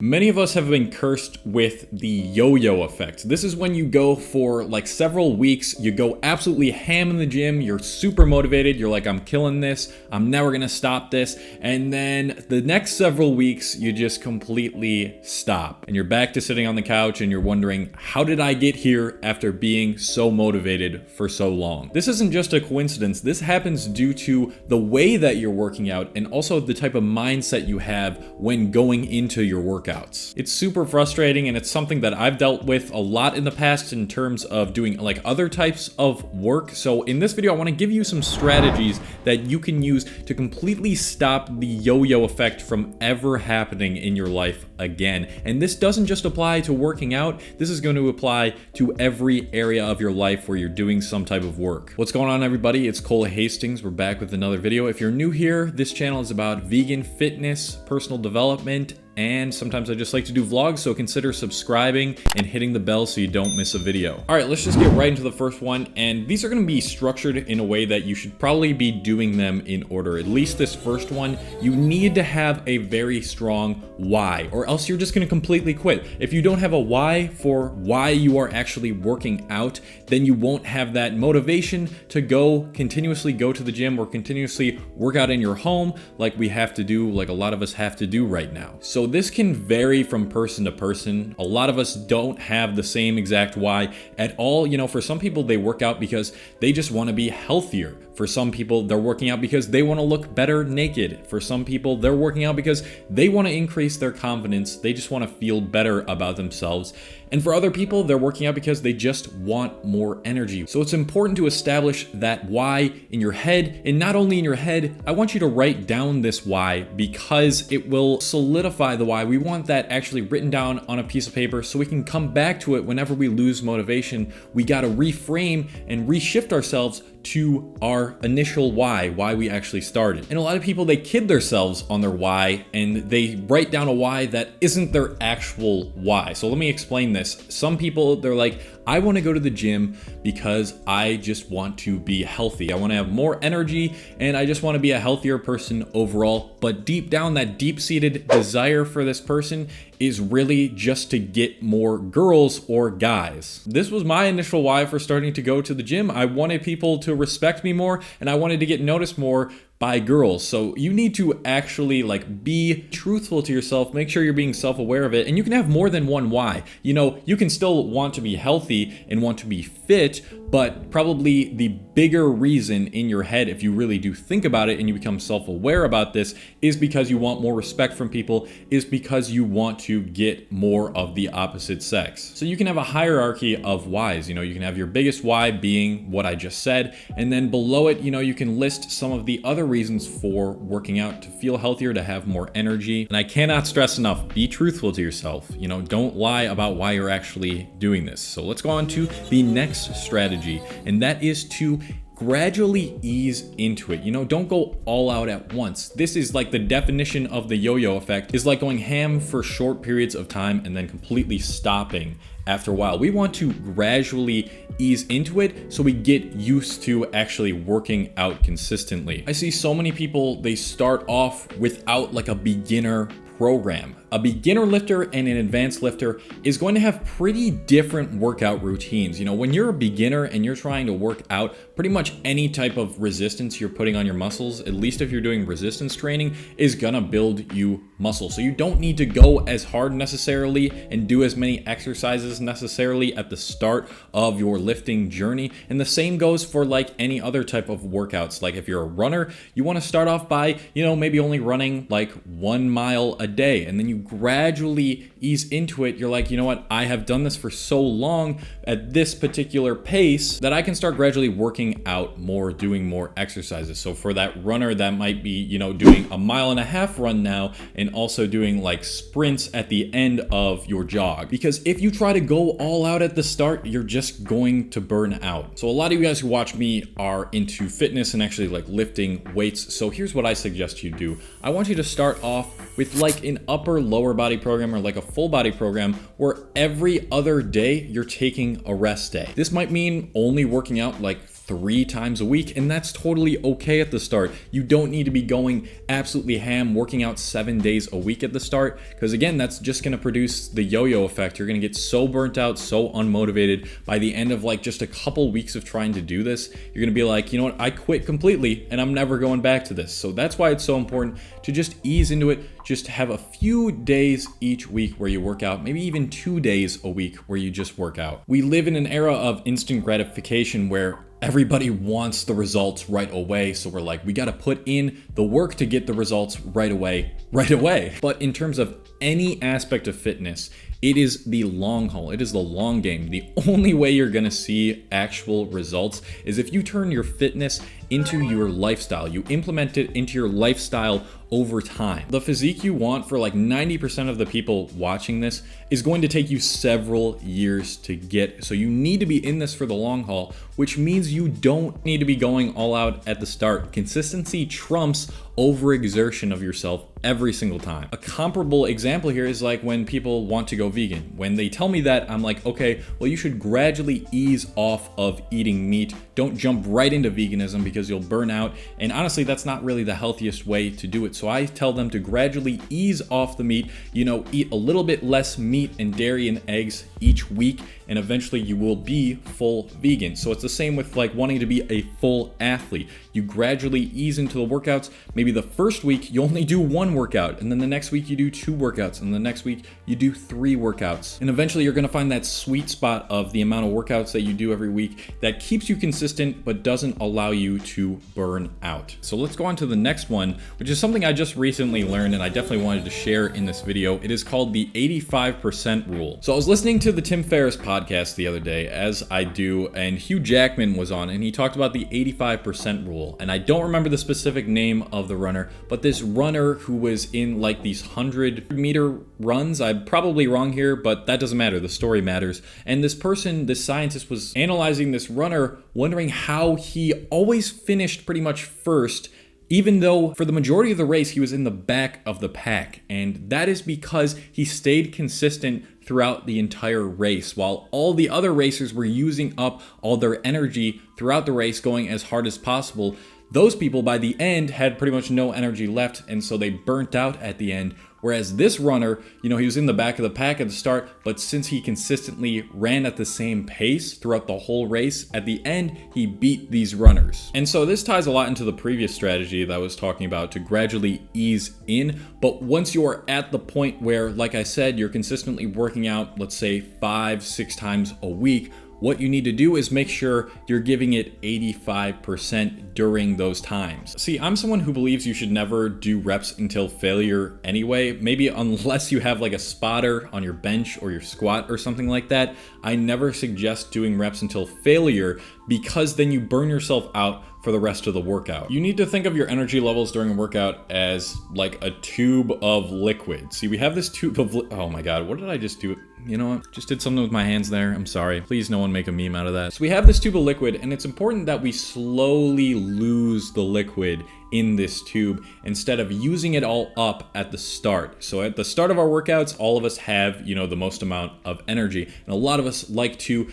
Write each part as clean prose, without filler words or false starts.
Many of us have been cursed with the yo-yo effect. This is when you go for like several weeks, you go absolutely ham in the gym, you're super motivated, you're like, I'm killing this, I'm never gonna stop this, and then the next several weeks, you just completely stop. And you're back to sitting on the couch and you're wondering, how did I get here after being so motivated for so long? This isn't just a coincidence, this happens due to the way that you're working out and also the type of mindset you have when going into your workout. It's super frustrating, and it's something that I've dealt with a lot in the past in terms of doing like other types of work. So in this video, I want to give you some strategies that you can use to completely stop the yo-yo effect from ever happening in your life again. And this doesn't just apply to working out, this is going to apply to every area of your life where you're doing some type of work. What's going on, everybody? It's Hastings. We're back with another video. If you're new here, this channel is about vegan fitness, personal development, and sometimes I just like to do vlogs, so consider subscribing and hitting the bell so you don't miss a video. All right, let's just get right into the first one. And these are gonna be structured in a way that you should probably be doing them in order. At least this first one, you need to have a very strong why, or else you're just gonna completely quit. If you don't have a why for why you are actually working out, then you won't have that motivation to continuously go to the gym or continuously work out in your home like we have to do, like a lot of us have to do right now. So this can vary from person to person. A lot of us don't have the same exact why at all. You know, for some people, they work out because they just want to be healthier. For some people, they're working out because they want to look better naked. For some people, they're working out because they want to increase their confidence. They just want to feel better about themselves. And for other people, they're working out because they just want more energy. So it's important to establish that why in your head, and not only in your head, I want you to write down this why because it will solidify the why. We want that actually written down on a piece of paper so we can come back to it whenever we lose motivation. We got to reframe and reshift ourselves to our initial why we actually started. And a lot of people, they kid themselves on their why and they write down a why that isn't their actual why. So let me explain this. Some people, they're like, I want to go to the gym because I just want to be healthy. I want to have more energy and I just want to be a healthier person overall. But deep down, that deep-seated desire for this person is really just to get more girls or guys. This was my initial why for starting to go to the gym. I wanted people to respect me more and I wanted to get noticed more by girls. So you need to actually be truthful to yourself, make sure you're being self-aware of it, and you can have more than one why. You know, you can still want to be healthy and want to be fit, but probably the bigger reason in your head, if you really do think about it and you become self-aware about this, is because you want more respect from people, is because you want to get more of the opposite sex. So you can have a hierarchy of whys. You know, you can have your biggest why being what I just said, and then below it, you know, you can list some of the other reasons for working out: to feel healthier, to have more energy. And I cannot stress enough, be truthful to yourself. You know, don't lie about why you're actually doing this. So let's go on to the next strategy, and that is to gradually ease into it. You know, don't go all out at once. This is like the definition of the yo-yo effect, is like going ham for short periods of time and then completely stopping after a while. We want to gradually ease into it so we get used to actually working out consistently. I see so many people, they start off without like a beginner program. A beginner lifter and an advanced lifter is going to have pretty different workout routines. You know, when you're a beginner and you're trying to work out, pretty much any type of resistance you're putting on your muscles, at least if you're doing resistance training, is gonna build you muscle. So you don't need to go as hard necessarily and do as many exercises necessarily at the start of your lifting journey. And the same goes for like any other type of workouts. Like if you're a runner, you want to start off by, you know, maybe only running like 1 mile a day, and then you gradually ease into it. You're like, you know what, I have done this for so long at this particular pace that I can start gradually working out more, doing more exercises. So for that runner, that might be, you know, doing a 1.5 mile run now and also doing like sprints at the end of your jog. Because if you try to go all out at the start, you're just going to burn out. So a lot of you guys who watch me are into fitness and actually like lifting weights. So here's what I suggest you do. I want you to start off with like an upper lower body program or like a full body program where every other day you're taking a rest day. This might mean only working out like 3 times a week, and that's totally okay at the start. You don't need to be going absolutely ham, working out 7 days a week at the start, because again, that's just going to produce the yo-yo effect. You're going to get so burnt out, so unmotivated by the end of like just a couple weeks of trying to do this. You're going to be like, you know what, I quit completely and I'm never going back to this. So that's why it's so important to just ease into it. Just have a few days each week where you work out, maybe even 2 days a week where you just work out. We live in an era of instant gratification where everybody wants the results right away. So we're like, we got to put in the work to get the results right away. But in terms of any aspect of fitness, it is the long haul. It is the long game. The only way you're going to see actual results is if you turn your fitness into your lifestyle. You implement it into your lifestyle over time. The physique you want for like 90% of the people watching this is going to take you several years to get. So you need to be in this for the long haul, which means you don't need to be going all out at the start. Consistency trumps overexertion of yourself every single time. A comparable example here is like when people want to go vegan. When they tell me that, I'm like, okay, well, you should gradually ease off of eating meat. Don't jump right into veganism because you'll burn out. And honestly, that's not really the healthiest way to do it. So I tell them to gradually ease off the meat, eat a little bit less meat and dairy and eggs each week, and eventually you will be full vegan. So it's the same with like wanting to be a full athlete. You gradually ease into the workouts. Maybe the first week you only do 1 workout, and then the next week you do 2 workouts, and the next week you do 3 workouts. And eventually you're gonna find that sweet spot of the amount of workouts that you do every week that keeps you consistent but doesn't allow you to burn out. So let's go on to the next one, which is something I just recently learned and I definitely wanted to share in this video. It is called the 85% rule. So I was listening to the Tim Ferriss podcast the other day, as I do, and Hugh Jackman was on and he talked about the 85% rule. And I don't remember the specific name of the runner, but this runner who was in like these 100-meter runs, I'm probably wrong here, but that doesn't matter. The story matters. And this person, this scientist, was analyzing this runner, wondering how he always finished pretty much first, even though for the majority of the race he was in the back of the pack. And that is because he stayed consistent throughout the entire race, while all the other racers were using up all their energy throughout the race, going as hard as possible. Those people by the end had pretty much no energy left, and so they burnt out at the end. Whereas this runner, he was in the back of the pack at the start, but since he consistently ran at the same pace throughout the whole race, at the end, he beat these runners. And so this ties a lot into the previous strategy that I was talking about, to gradually ease in. But once you're at the point where, like I said, you're consistently working out, let's say 5-6 times a week, what you need to do is make sure you're giving it 85% during those times. See, I'm someone who believes you should never do reps until failure anyway. Maybe unless you have like a spotter on your bench or your squat or something like that. I never suggest doing reps until failure, because then you burn yourself out for the rest of the workout. You need to think of your energy levels during a workout as like a tube of liquid. See, we have this tube of oh my god, what did I just do? You know what? Just did something with my hands there. I'm sorry. Please no one make a meme out of that. So we have this tube of liquid, and it's important that we slowly lose the liquid in this tube instead of using it all up at the start. So at the start of our workouts, all of us have, the most amount of energy. And a lot of us like to,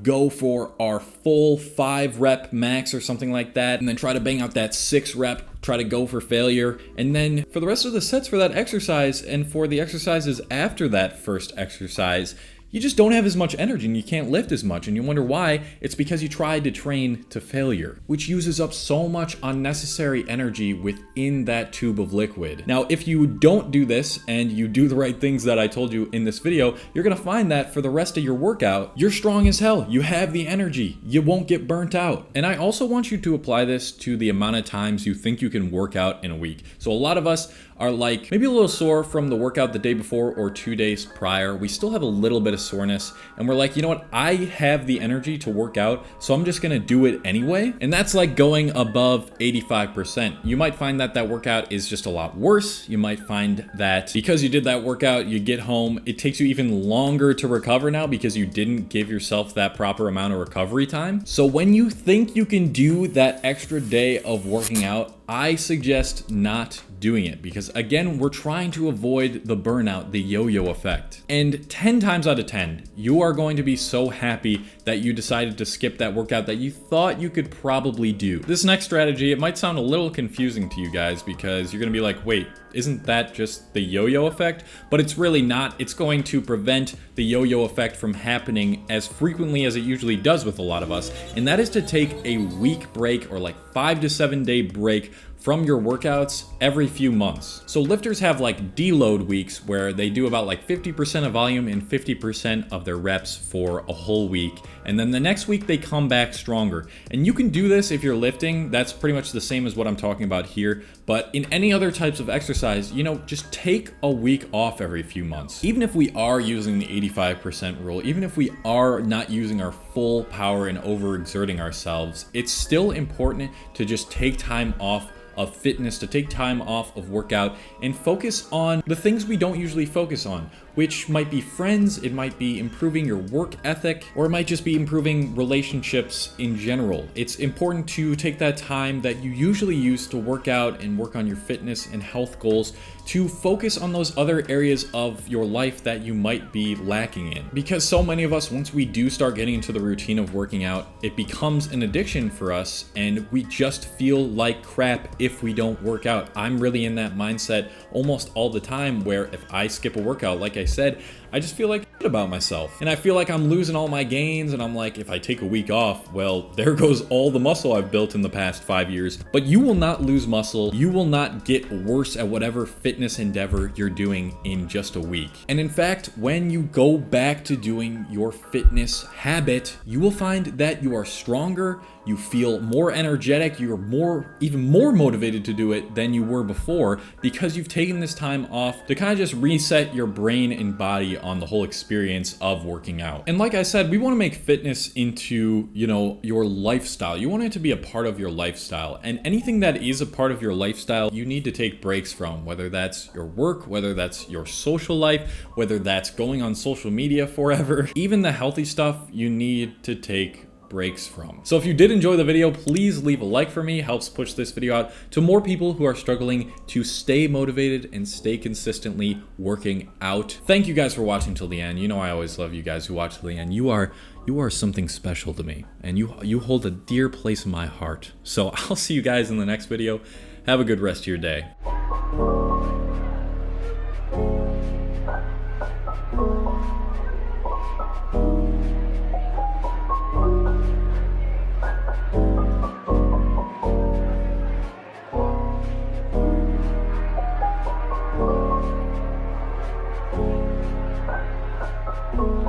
go for our full 5 rep max or something like that, and then try to bang out that 6 rep, try to go for failure. And then for the rest of the sets for that exercise and for the exercises after that first exercise, you just don't have as much energy and you can't lift as much, and you wonder why. It's because you tried to train to failure, which uses up so much unnecessary energy within that tube of liquid. Now, if you don't do this and you do the right things that I told you in this video, you're gonna find that for the rest of your workout, you're strong as hell. You have the energy. You won't get burnt out. And I also want you to apply this to the amount of times you think you can work out in a week. So a lot of us are like maybe a little sore from the workout the day before or 2 days prior. We still have a little bit of soreness, and we're like, you know what? I have the energy to work out, so I'm just gonna do it anyway. And that's like going above 85%. You might find that that workout is just a lot worse. You might find that because you did that workout, you get home, it takes you even longer to recover now because you didn't give yourself that proper amount of recovery time. So when you think you can do that extra day of working out, I suggest not doing it, because again, we're trying to avoid the burnout, the yo-yo effect. And 10 times out of 10, you are going to be so happy that you decided to skip that workout that you thought you could probably do. This next strategy, it might sound a little confusing to you guys because you're gonna be like, wait, isn't that just the yo-yo effect? But it's really not. It's going to prevent the yo-yo effect from happening as frequently as it usually does with a lot of us, and that is to take a week break, or like 5 to 7 day break from your workouts every few months. So lifters have like deload weeks where they do about like 50% of volume and 50% of their reps for a whole week. And then the next week they come back stronger. And you can do this if you're lifting. That's pretty much the same as what I'm talking about here. But in any other types of exercise, you know, just take a week off every few months. Even if we are using the 85% rule, even if we are not using our full power and overexerting ourselves, it's still important to just take time off of fitness, to take time off of workout and focus on the things we don't usually focus on, which might be friends, it might be improving your work ethic, or it might just be improving relationships in general. It's important to take that time that you usually use to work out and work on your fitness and health goals to focus on those other areas of your life that you might be lacking in. Because so many of us, once we do start getting into the routine of working out, it becomes an addiction for us and we just feel like crap if we don't work out. I'm really in that mindset almost all the time where if I skip a workout, like I said, I just feel like shit about myself. And I feel like I'm losing all my gains, and I'm like, if I take a week off, well, there goes all the muscle I've built in the past 5 years. But you will not lose muscle. You will not get worse at whatever fitness endeavor you're doing in just a week. And in fact, when you go back to doing your fitness habit, you will find that you are stronger, you feel more energetic, you're even more motivated to do it than you were before, because you've taken this time off to kind of just reset your brain and body on the whole experience of working out. And like I said, we want to make fitness into, you know, your lifestyle. You want it to be a part of your lifestyle. And anything that is a part of your lifestyle, you need to take breaks from, whether that's your work, whether that's your social life, whether that's going on social media forever. Even the healthy stuff, you need to take breaks from. So if you did enjoy the video, please leave a like for me. It helps push this video out to more people who are struggling to stay motivated and stay consistently working out. Thank you guys for watching till the end. You know I always love you guys who watch till the end. You are something special to me, and you hold a dear place in my heart. So I'll see you guys in the next video. Have a good rest of your day.